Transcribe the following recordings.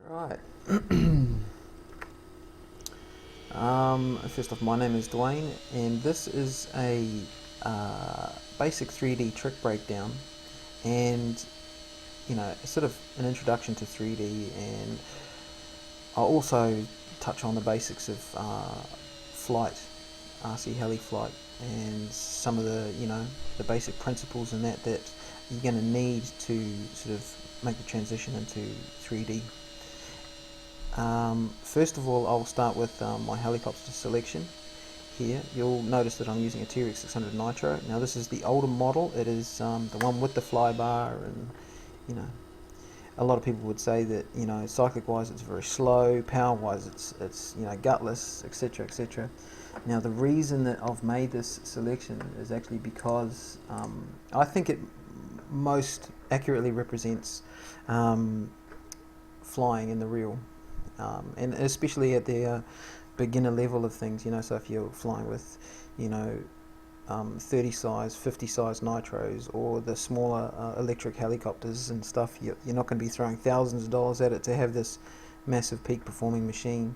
Right. First off, my name is Duane, and this is a basic 3D trick breakdown, and sort of an introduction to 3D, and I'll also touch on the basics of flight, RC-heli flight, and some of the basic principles and that you're going to need to sort of make the transition into 3D. First of all, I'll start with my helicopter selection. Here, you'll notice that I'm using a T-Rex 600 Nitro. Now, this is the older model. It is the one with the flybar, and a lot of people would say that cyclic-wise it's very slow, power-wise it's gutless, etc., etc. Now, the reason that I've made this selection is actually because I think it most accurately represents flying in the real. And especially at the beginner level of things, so if you're flying with 30 size, 50 size nitros, or the smaller electric helicopters and stuff, you're not going to be throwing thousands of dollars at it to have this massive peak performing machine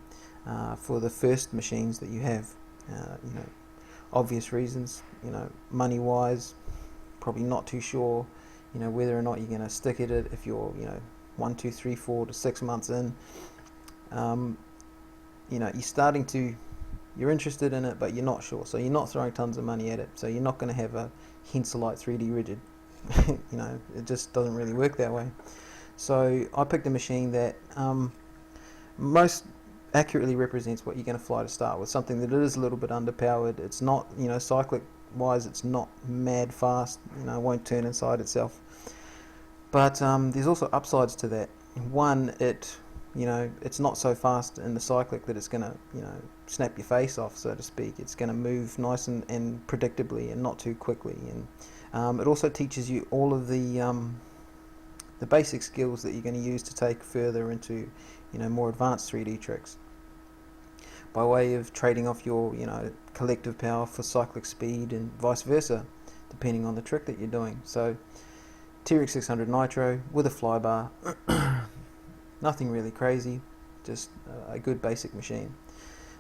for the first machines that you have. Obvious reasons, money wise, probably not too sure whether or not you're going to stick at it if you're 1, 2, 3, 4 to 6 months in. You're interested in it, but you're not sure, so you're not throwing tons of money at it, so you're not going to have a Henselite 3D rigid. It just doesn't really work that way. So I picked a machine that most accurately represents what you're going to fly to start with, something that is a little bit underpowered. It's not, cyclic wise, it's not mad fast, it won't turn inside itself, but there's also upsides to that. One, it's not so fast in the cyclic that it's going to, snap your face off, so to speak. It's going to move nice and predictably and not too quickly. And it also teaches you all of the basic skills that you're going to use to take further into, more advanced 3D tricks, by way of trading off your, collective power for cyclic speed and vice versa, depending on the trick that you're doing. So, T-Rex 600 Nitro with a flybar. Nothing really crazy, just a good basic machine.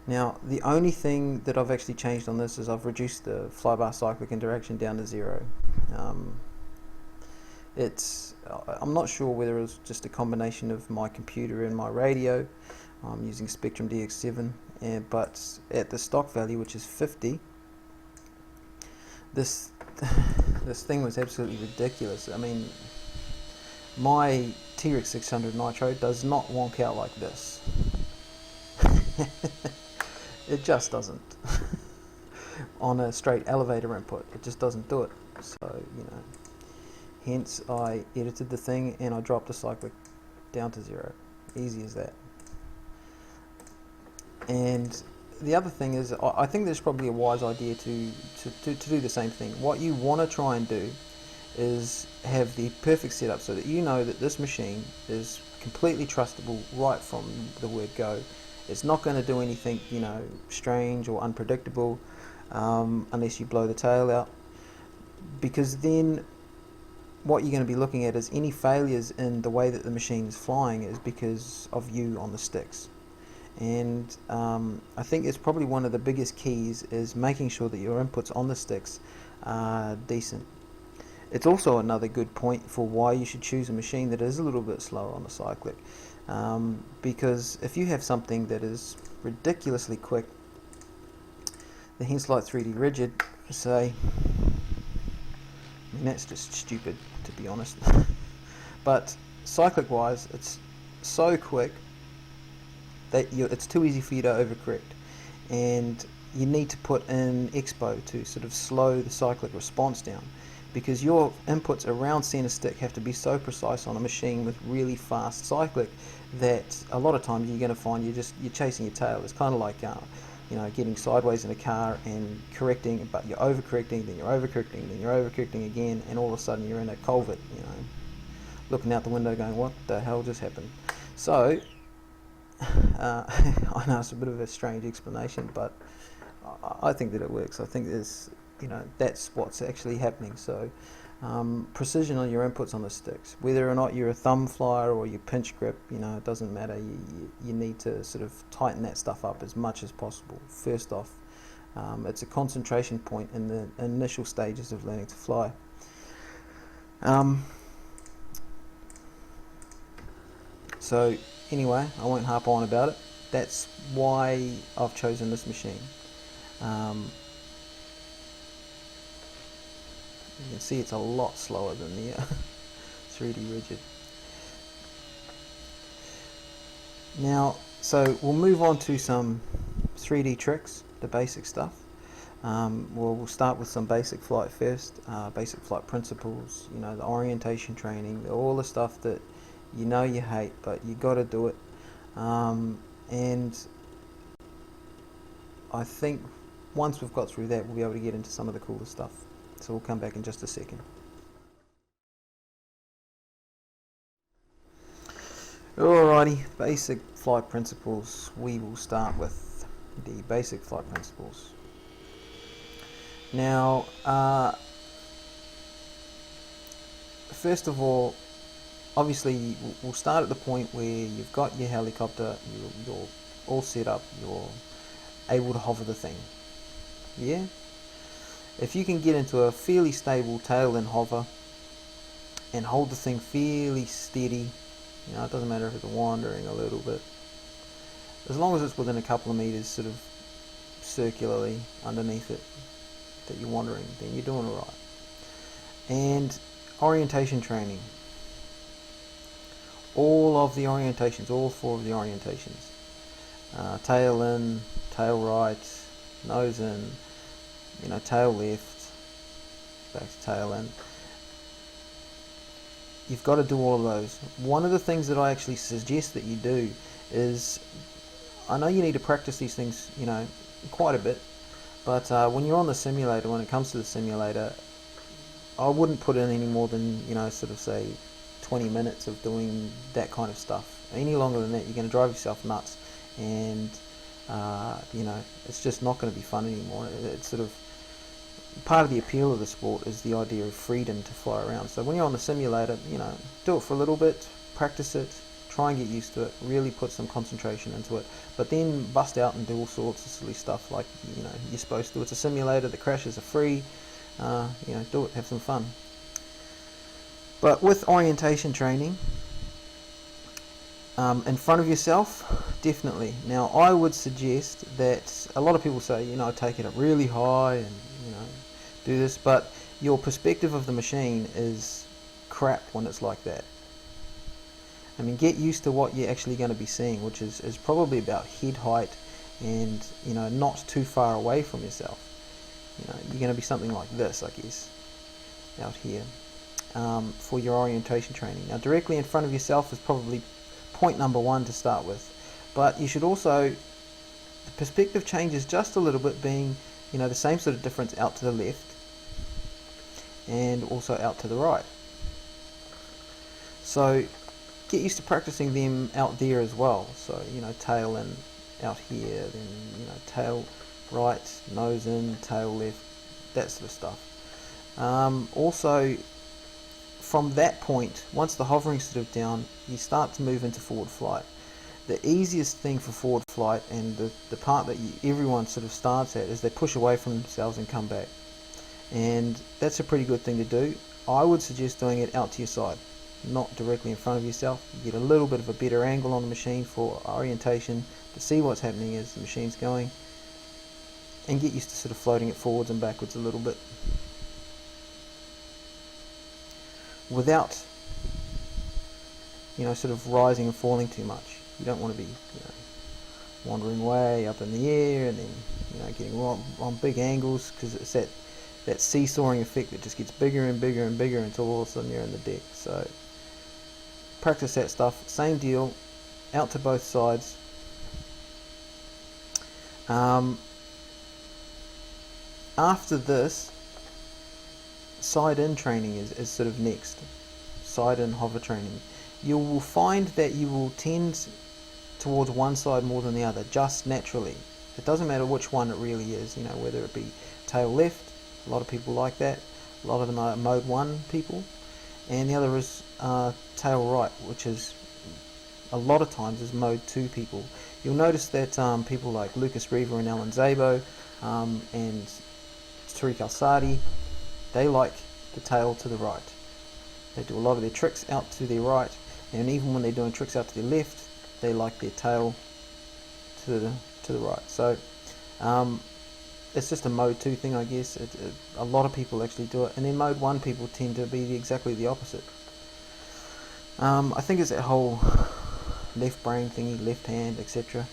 Now, the only thing that I've actually changed on this is I've reduced the flybar cyclic interaction down to 0. I'm not sure whether it was just a combination of my computer and my radio. I'm using Spectrum DX7, but at the stock value, which is 50, this thing was absolutely ridiculous. I mean, my T-Rex 600 Nitro does not wonk out like this. It just doesn't. On a straight elevator input, it just doesn't do it. So, hence I edited the thing and I dropped the cyclic down to 0. Easy as that. And the other thing is, I think there's probably a wise idea to do the same thing. What you want to try and do is have the perfect setup so that that this machine is completely trustable right from the word go. It's not going to do anything strange or unpredictable unless you blow the tail out, because then what you're going to be looking at is any failures in the way that the machine is flying is because of you on the sticks. And I think it's probably one of the biggest keys is making sure that your inputs on the sticks are decent. It's also another good point for why you should choose a machine that is a little bit slower on the cyclic, because if you have something that is ridiculously quick, the Henselite 3D rigid, say, I mean, that's just stupid to be honest, but cyclic wise it's so quick that it's too easy for you to overcorrect, and you need to put in expo to sort of slow the cyclic response down, because your inputs around center stick have to be so precise on a machine with really fast cyclic that a lot of times you're going to find you're chasing your tail. It's kind of like getting sideways in a car and correcting, but you're overcorrecting, then you're overcorrecting, then you're overcorrecting again, and all of a sudden you're in a culvert, looking out the window going, what the hell just happened? So I know it's a bit of a strange explanation, but I think that it works. I think there's, that's what's actually happening. So Precision on your inputs on the sticks. Whether or not you're a thumb flyer or you pinch grip, it doesn't matter. You need to sort of tighten that stuff up as much as possible. First off, it's a concentration point in the initial stages of learning to fly. So anyway, I won't harp on about it. That's why I've chosen this machine. You can see it's a lot slower than the 3D rigid. Now, so we'll move on to some 3D tricks, the basic stuff. We'll start with some basic flight first, basic flight principles, the orientation training, all the stuff that you hate, but you got to do it. And I think once we've got through that, we'll be able to get into some of the cooler stuff. So we'll come back in just a second. Alrighty, basic flight principles. We will start with the basic flight principles. Now, first of all, obviously we'll start at the point where you've got your helicopter, you're all set up, you're able to hover the thing. Yeah? If you can get into a fairly stable tail and hover and hold the thing fairly steady, it doesn't matter if it's wandering a little bit, as long as it's within a couple of meters sort of circularly underneath it that you're wandering, then you're doing alright. And orientation training. All of the orientations, all four of the orientations. Tail in, tail right, nose in, tail left, back to tail in. You've got to do all of those. One of the things that I actually suggest that you do is, I know you need to practice these things, quite a bit, but when you're on the simulator, when it comes to the simulator, I wouldn't put in any more than, sort of say 20 minutes of doing that kind of stuff. Any longer than that, you're going to drive yourself nuts, and it's just not going to be fun anymore. It's sort of part of the appeal of the sport is the idea of freedom to fly around. So when you're on the simulator, do it for a little bit, practice it, try and get used to it, really put some concentration into it, but then bust out and do all sorts of silly stuff like you're supposed to. It's a simulator, the crashes are free, do it, have some fun. But with orientation training, in front of yourself, definitely. Now I would suggest that a lot of people say, take it up really high and do this, but your perspective of the machine is crap when it's like that. I mean, get used to what you're actually going to be seeing, which is probably about head height and not too far away from yourself. You're going to be something like this, I guess, out here, for your orientation training. Now directly in front of yourself is probably point number one to start with, but you should also, the perspective changes just a little bit, being the same sort of difference out to the left and also out to the right. So get used to practicing them out there as well. So tail in out here, then tail right, nose in, tail left, that sort of stuff. Also from that point, once the hovering's sort of down, you start to move into forward flight. The easiest thing for forward flight, and the part that everyone sort of starts at, is they push away from themselves and come back. And that's a pretty good thing to do. I would suggest doing it out to your side, not directly in front of yourself. You get a little bit of a better angle on the machine for orientation, to see what's happening as the machine's going, and get used to sort of floating it forwards and backwards a little bit, without sort of rising and falling too much. You don't want to be wandering way up in the air and then getting on big angles, because it's that seesawing effect that just gets bigger and bigger and bigger until all of a sudden you're in the deck. So practice that stuff. Same deal, out to both sides. After this, side in training is sort of next. Side in hover training. You will find that you will tend towards one side more than the other, just naturally. It doesn't matter which one it really is, whether it be tail left, a lot of people like that, A lot of them are mode 1 people, and the other is tail right, which is a lot of times is mode 2 people. You'll notice that people like Lucas Reaver and Alan Szabo and Tariq Al-Sadi, they like the tail to the right. They do a lot of their tricks out to their right, and even when they're doing tricks out to their left, they like their tail to the right. So it's just a mode 2 thing, I guess. A lot of people actually do it, and then mode 1 people tend to be exactly the opposite. I think it's that whole left brain thingy, left hand, etc.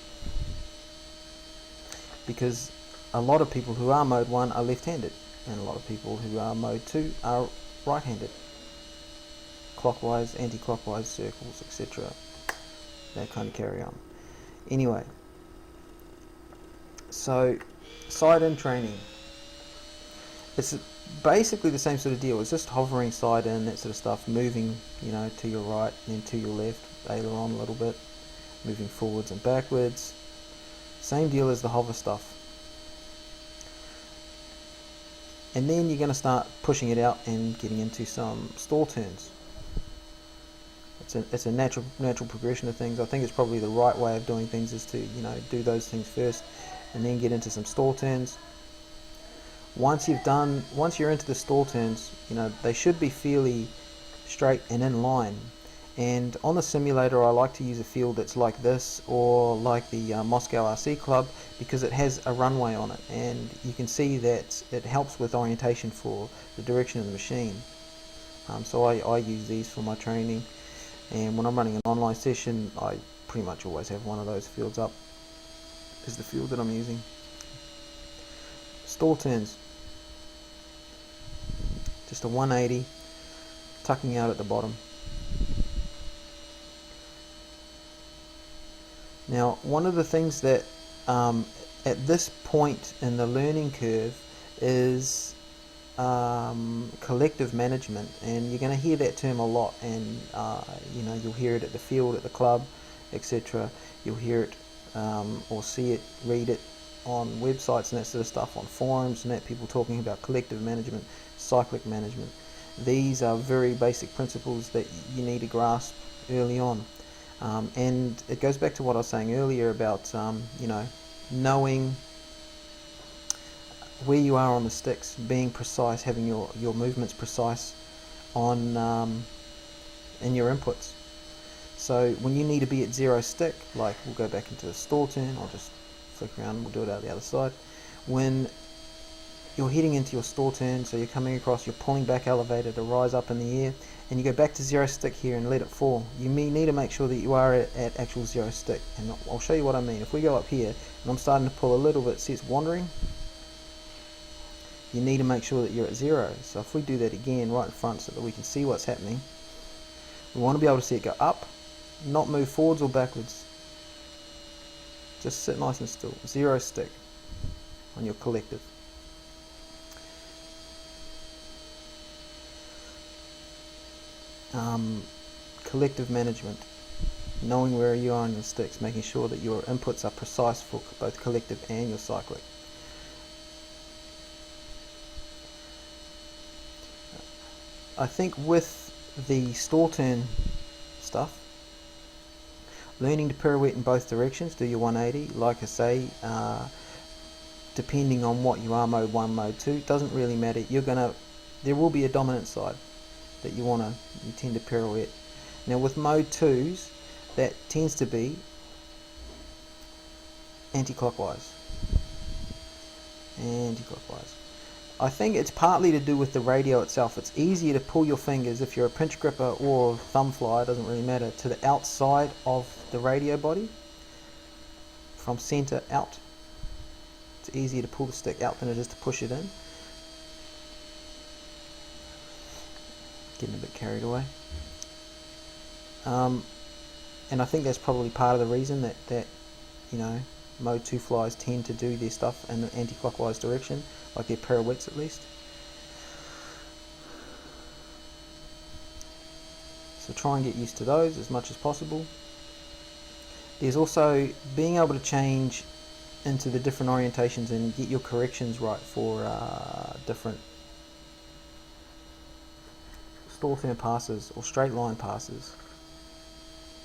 Because a lot of people who are mode 1 are left-handed, and a lot of people who are mode 2 are right-handed. Clockwise, anti-clockwise circles, etc. That kind of carry on. Anyway, so side-in training. It's basically the same sort of deal. It's just hovering side-in, that sort of stuff, moving, to your right, then to your left, aileron a little bit, moving forwards and backwards. Same deal as the hover stuff. And then you're going to start pushing it out and getting into some stall turns. It's a natural progression of things. I think it's probably the right way of doing things is to do those things first, and then get into some stall turns. Once you're into the stall turns, they should be fairly straight and in line. And on the simulator, I like to use a field that's like this, or like the Moscow RC Club, because it has a runway on it, and you can see that it helps with orientation for the direction of the machine. So I use these for my training, and when I'm running an online session, I pretty much always have one of those fields up, is the field that I'm using. Stall turns. Just a 180, tucking out at the bottom. Now, one of the things that at this point in the learning curve is collective management, and you're going to hear that term a lot, and you'll hear it at the field, at the club, etc. You'll hear it or see it, read it on websites and that sort of stuff, on forums and that, people talking about collective management, cyclic management. These are very basic principles that you need to grasp early on. And it goes back to what I was saying earlier about knowing where you are on the sticks, being precise, having your movements precise on in your inputs. So when you need to be at 0 stick, like we'll go back into the stall turn, I'll just flick around and we'll do it out the other side. When you're heading into your stall turn, so you're coming across, you're pulling back elevator to rise up in the air, and you go back to 0 stick here and let it fall. You need to make sure that you are at actual 0 stick, and I'll show you what I mean. If we go up here and I'm starting to pull a little bit, see it's wandering, you need to make sure that you're at 0. So if we do that again right in front so that we can see what's happening, we want to be able to see it go up, not move forwards or backwards. Just sit nice and still. 0 stick on your collective. Collective management, knowing where you are on your sticks, making sure that your inputs are precise for both collective and your cyclic. I think with the stall turn stuff, learning to pirouette in both directions, do your 180, like I say, depending on what you are, mode 1, mode 2, doesn't really matter. There will be a dominant side that you tend to pirouette. Now with mode 2s, that tends to be anti-clockwise. I think it's partly to do with the radio itself. It's easier to pull your fingers, if you're a pinch gripper or thumb flyer, it doesn't really matter, to the outside of the radio body, from center out. It's easier to pull the stick out than it is to push it in. Getting a bit carried away. And I think that's probably part of the reason that mode 2 flyers tend to do their stuff in the anti-clockwise direction, like their pirouettes at least. So try and get used to those as much as possible. There's also being able to change into the different orientations and get your corrections right for different store turn passes or straight line passes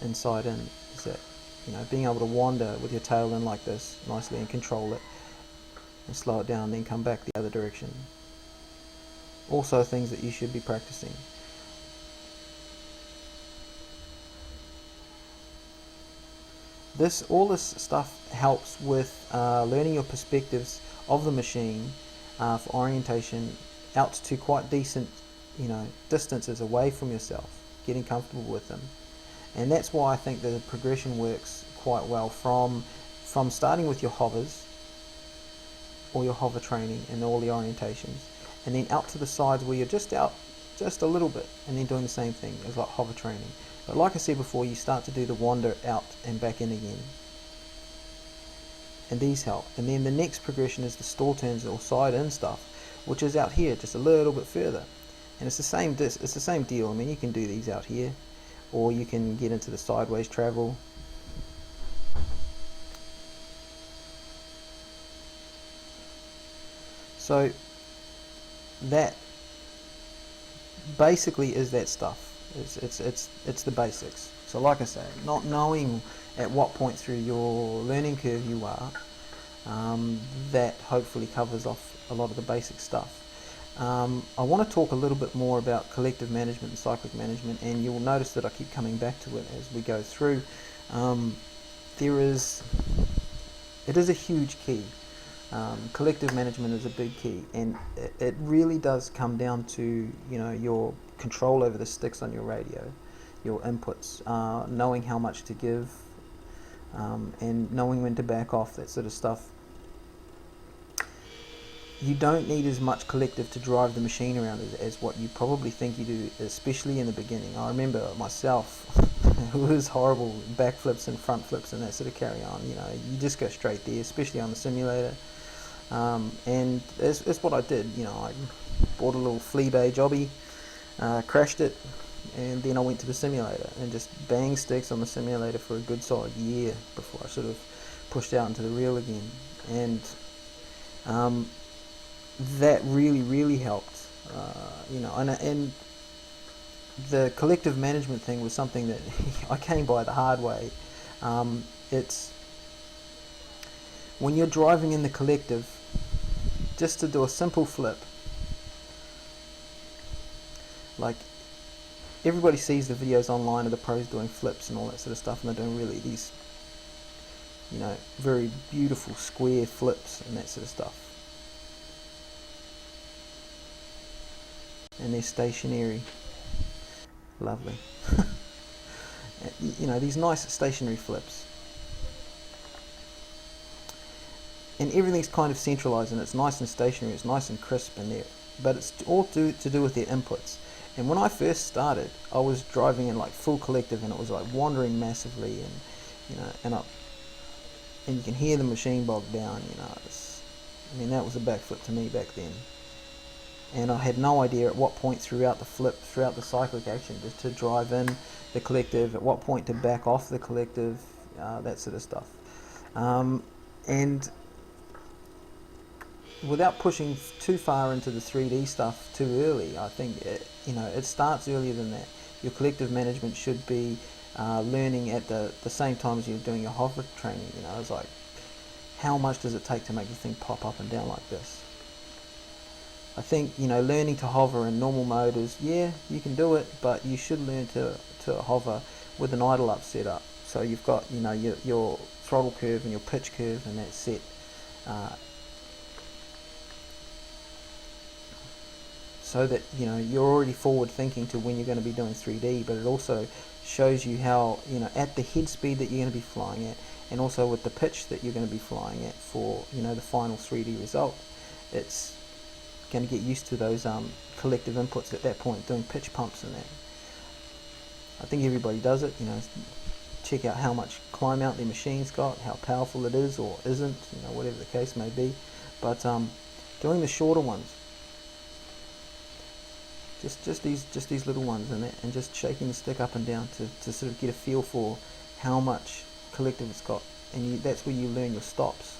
inside in is that, you know, being able to wander with your tail in like this nicely and control it and slow it down and then come back the other direction. Also things that you should be practicing. All this stuff helps with learning your perspectives of the machine for orientation out to quite decent, you know, distances away from yourself, getting comfortable with them. And that's why I think the progression works quite well from starting with your hovers or your hover training and all the orientations, and then out to the sides where you're just out just a little bit, and then doing the same thing as like hover training. But like I said before, you start to do the wander out and back in again, and these help. And then the next progression is the store turns or side in stuff, which is out here just a little bit further, and it's the same deal. I mean, you can do these out here, or you can get into the sideways travel. So that basically is that stuff. It's the basics. So like I say, not knowing at what point through your learning curve you are, that hopefully covers off a lot of the basic stuff. I want to talk a little bit more about collective management and cyclic management, and you'll notice that I keep coming back to it as we go through. It is a huge key. Collective management is a big key, and it really does come down to, you know, your control over the sticks on your radio, your inputs, knowing how much to give, and knowing when to back off, that sort of stuff. You don't need as much collective to drive the machine around as what you probably think you do, especially in the beginning. I remember myself, it was horrible, backflips and front flips and that sort of carry on. You know, you just go straight there, especially on the simulator. And that's what I did. You know, I bought a little flea bay jobby, crashed it, and then I went to the simulator and just banged sticks on the simulator for a good solid year before I sort of pushed out into the real again. And that really helped. You know, and the collective management thing was something that I came by the hard way. It's when you're driving in the collective, just to do a simple flip, like everybody sees the videos online of the pros doing flips and all that sort of stuff, and they're doing really these, you know, very beautiful square flips and that sort of stuff, and they're stationary, lovely. You know, these nice stationary flips, and everything's kind of centralized and it's nice and stationary, it's nice and crisp in there, but it's all to do with their inputs. And when I first started, I was driving in like full collective, and it was like wandering massively, and you know, and you can hear the machine bog down. You know, I mean, that was a backflip to me back then, and I had no idea at what point throughout the cyclic action to drive in the collective, at what point to back off the collective, that sort of stuff, and without pushing too far into the 3D stuff too early, I think it starts earlier than that. Your collective management should be learning at the same time as you're doing your hover training. You know, it's like, how much does it take to make the thing pop up and down like this? I think, you know, learning to hover in normal mode is, yeah, you can do it, but you should learn to hover with an idle up setup. So you've got, you know, your throttle curve and your pitch curve, and that's set. So that, you know, you're already forward thinking to when you're going to be doing 3D, but it also shows you how, you know, at the head speed that you're going to be flying at, and also with the pitch that you're going to be flying at for, you know, the final 3D result. It's going to get used to those collective inputs at that point, doing pitch pumps and that. I think everybody does it, you know, check out how much climb out their machine's got, how powerful it is or isn't, you know, whatever the case may be. But doing the shorter ones, just these little ones and just shaking the stick up and down to sort of get a feel for how much collective it's got, and that's where you learn your stops.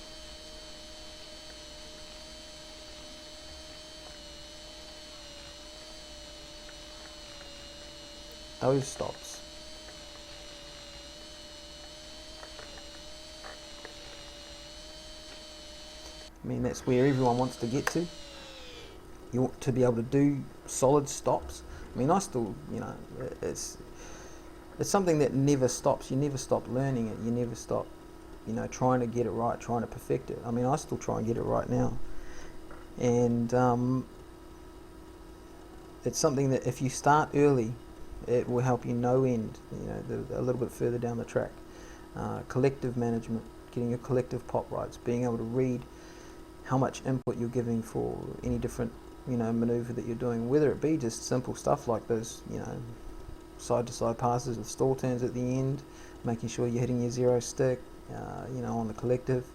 those stops. I mean, that's where everyone wants to get to. You want to be able to do solid stops. I mean, I still, you know, it's something that never stops. You never stop learning it. You never stop, you know, trying to get it right, trying to perfect it. I mean, I still try and get it right now. And it's something that if you start early, it will help you no end, you know, a little bit further down the track. Collective management, getting your collective pop rights, being able to read how much input you're giving for any different, you know, maneuver that you're doing, whether it be just simple stuff like those, you know, side to side passes with stall turns at the end, making sure you're hitting your zero stick, you know, on the collective.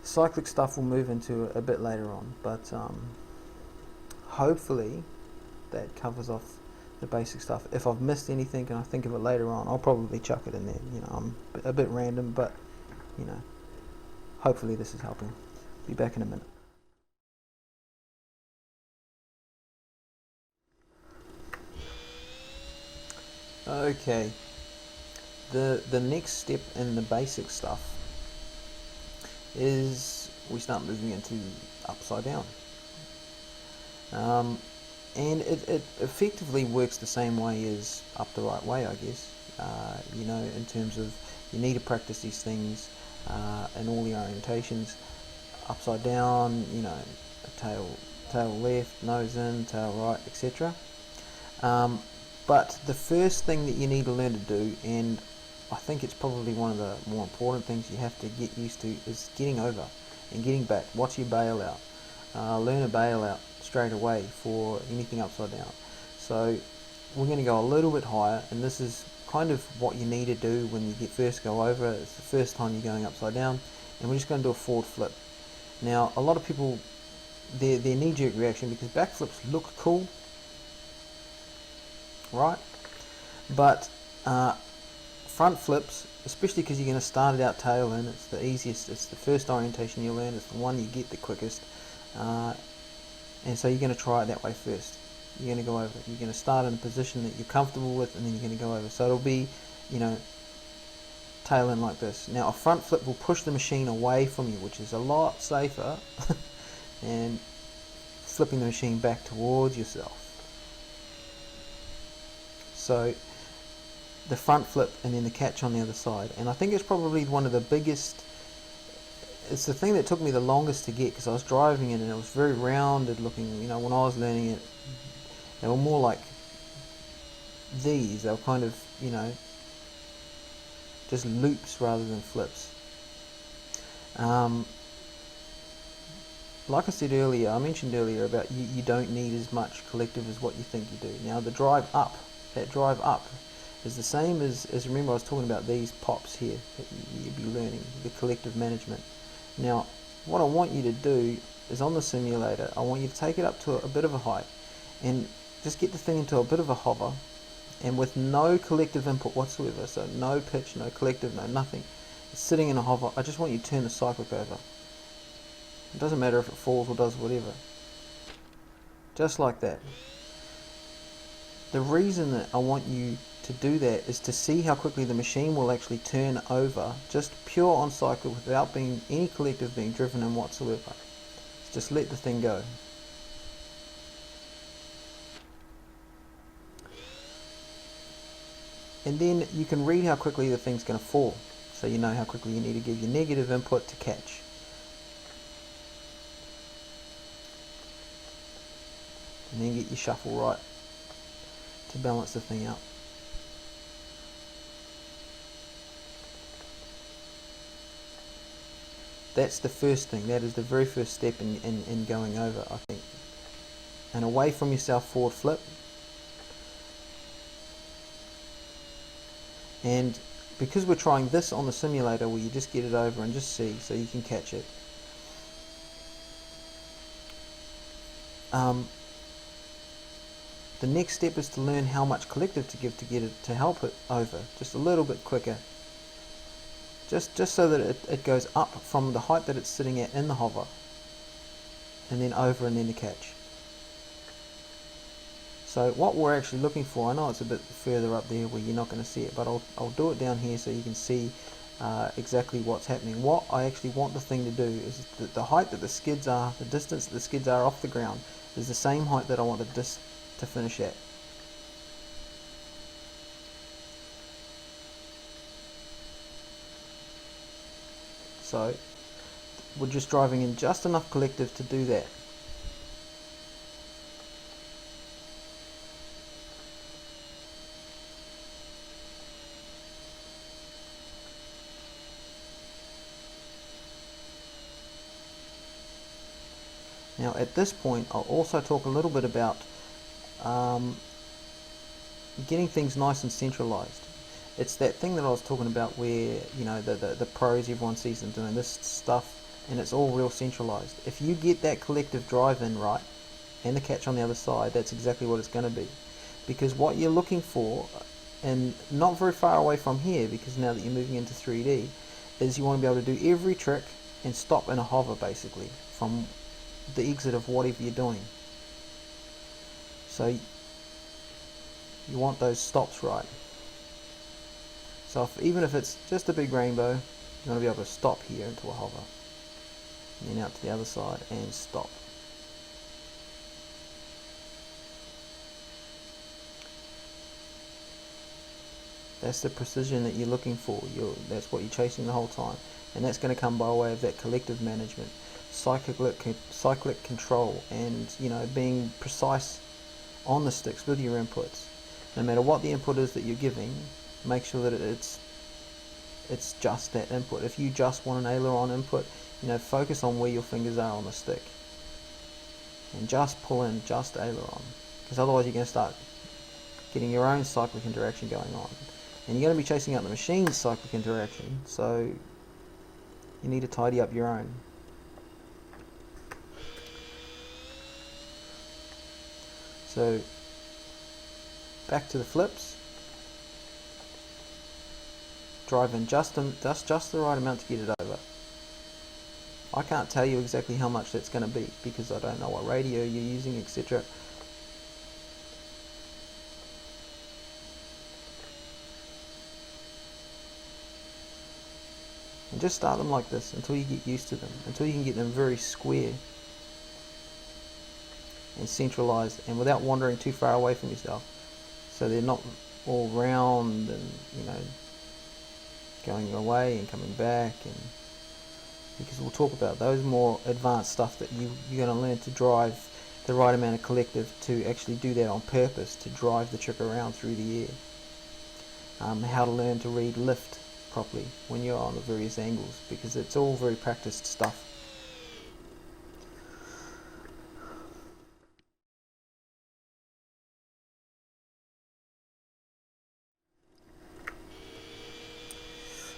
Cyclic stuff will move into a bit later on, but hopefully that covers off the basic stuff. If I've missed anything and I think of it later on, I'll probably chuck it in there. You know, I'm a bit random, but you know, hopefully this is helping. Be back in a minute. Okay, the next step in the basic stuff is we start moving into upside down. And it effectively works the same way as up the right way, I guess. You know, in terms of you need to practice these things in all the orientations. Upside down, you know, tail left, nose in, tail right, etc. But the first thing that you need to learn to do, and I think it's probably one of the more important things you have to get used to, is getting over and getting back. What's your bailout? Learn a bailout straight away for anything upside down. So we're going to go a little bit higher, and this is kind of what you need to do when you first go over. It's the first time you're going upside down, and we're just going to do a forward flip. Now, a lot of people, their knee-jerk reaction, because backflips look cool, right? But front flips, especially because you're going to start it out tail in, it's the easiest, it's the first orientation you learn, it's the one you get the quickest, and so you're going to try it that way first. You're going to go over, you're going to start in a position that you're comfortable with, and then you're going to go over. So it'll be, you know, tail in like this. Now a front flip will push the machine away from you, which is a lot safer and flipping the machine back towards yourself. So the front flip and then the catch on the other side, and I think it's probably one of the biggest, it's the thing that took me the longest to get, because I was driving it and it was very rounded looking. You know, when I was learning it, they were more like these, they were kind of, you know, just loops rather than flips. Like I said earlier, I mentioned earlier about you don't need as much collective as what you think you do. Now the drive up, that drive up is the same as remember I was talking about these pops here that you'd be learning, the collective management. Now what I want you to do is on the simulator, I want you to take it up to a bit of a height and just get the thing into a bit of a hover, and with no collective input whatsoever, so no pitch, no collective, no nothing, it's sitting in a hover. I just want you to turn the cyclic over. It doesn't matter if it falls or does whatever. Just like that. The reason that I want you to do that is to see how quickly the machine will actually turn over, just pure on cycle without being any collective being driven in whatsoever. Just let the thing go. And then you can read how quickly the thing's going to fall, so you know how quickly you need to give your negative input to catch. And then get your shuffle right to balance the thing out. That's the first thing, that is the very first step in going over, I think. And away from yourself, forward flip. And because we're trying this on the simulator where you just get it over and just see, so you can catch it. The next step is to learn how much collective to give to get it to help it over, just a little bit quicker. Just so that it goes up from the height that it's sitting at in the hover, and then over and then the catch. So what we're actually looking for, I know it's a bit further up there where you're not going to see it, but I'll do it down here so you can see exactly what's happening. What I actually want the thing to do is that the height that the skids are, the distance that the skids are off the ground, is the same height that I want the disc to finish at. So we're just driving in just enough collective to do that. Now at this point I'll also talk a little bit about getting things nice and centralized. It's that thing that I was talking about where, you know, the pros, everyone sees them doing this stuff and it's all real centralized. If you get that collective drive in right and the catch on the other side, that's exactly what it's going to be. Because what you're looking for, and not very far away from here, because now that you're moving into 3D, is you want to be able to do every trick and stop in a hover basically from the exit of whatever you're doing. So you want those stops right. So even if it's just a big rainbow, you want to be able to stop here into a hover, and then out to the other side and stop. That's the precision that you're looking for. That's what you're chasing the whole time, and that's going to come by way of that collective management, cyclic control, and, you know, being precise on the sticks with your inputs. No matter what the input is that you're giving, make sure that it's just that input. If you just want an aileron input, you know, focus on where your fingers are on the stick and just pull in just aileron, because otherwise you're going to start getting your own cyclic interaction going on, and you're going to be chasing out the machine's cyclic interaction, so you need to tidy up your own. So back to the flips. Drive in just the right amount to get it over. I can't tell you exactly how much that's going to be because I don't know what radio you're using, etc. And just start them like this until you get used to them, until you can get them very square and centralized and without wandering too far away from yourself, so they're not all round and, you know, going away and coming back. And because we'll talk about those more advanced stuff that you're going to learn to drive the right amount of collective to actually do that on purpose, to drive the trick around through the air. How to learn to read lift properly when you're on the various angles, because it's all very practiced stuff.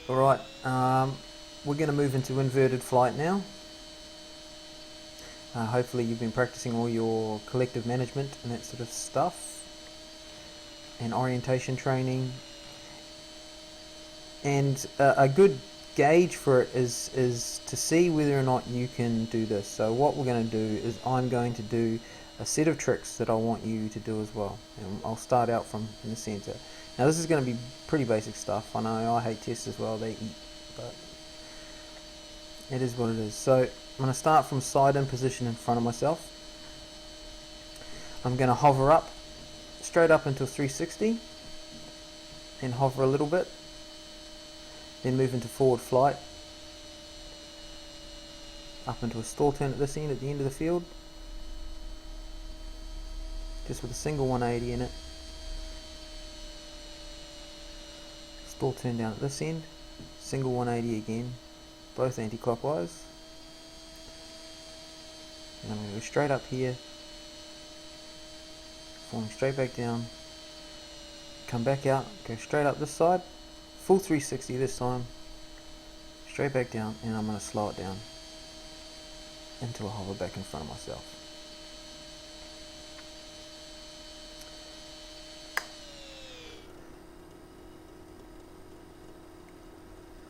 Alright, we're going to move into inverted flight now. Hopefully you've been practicing all your collective management and that sort of stuff, and orientation training, and a good gauge for it is to see whether or not you can do this. So what we're going to do is I'm going to do a set of tricks that I want you to do as well, and I'll start out from in the center. Now this is going to be pretty basic stuff. I know I hate tests as well, they eat, but it is what it is. So I'm going to start from side in position in front of myself. I'm going to hover up, straight up into 360, and hover a little bit, then move into forward flight, up into a stall turn at this end, at the end of the field, just with a single 180 in it. Stall turn down at this end, single 180 again, both anti-clockwise. And I'm going to go straight up here, falling straight back down, come back out, go straight up this side, full 360 this time, straight back down, and I'm going to slow it down into a hover back in front of myself.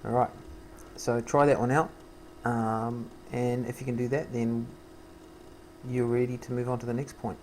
Alright, so try that one out, and if you can do that, then you're ready to move on to the next point.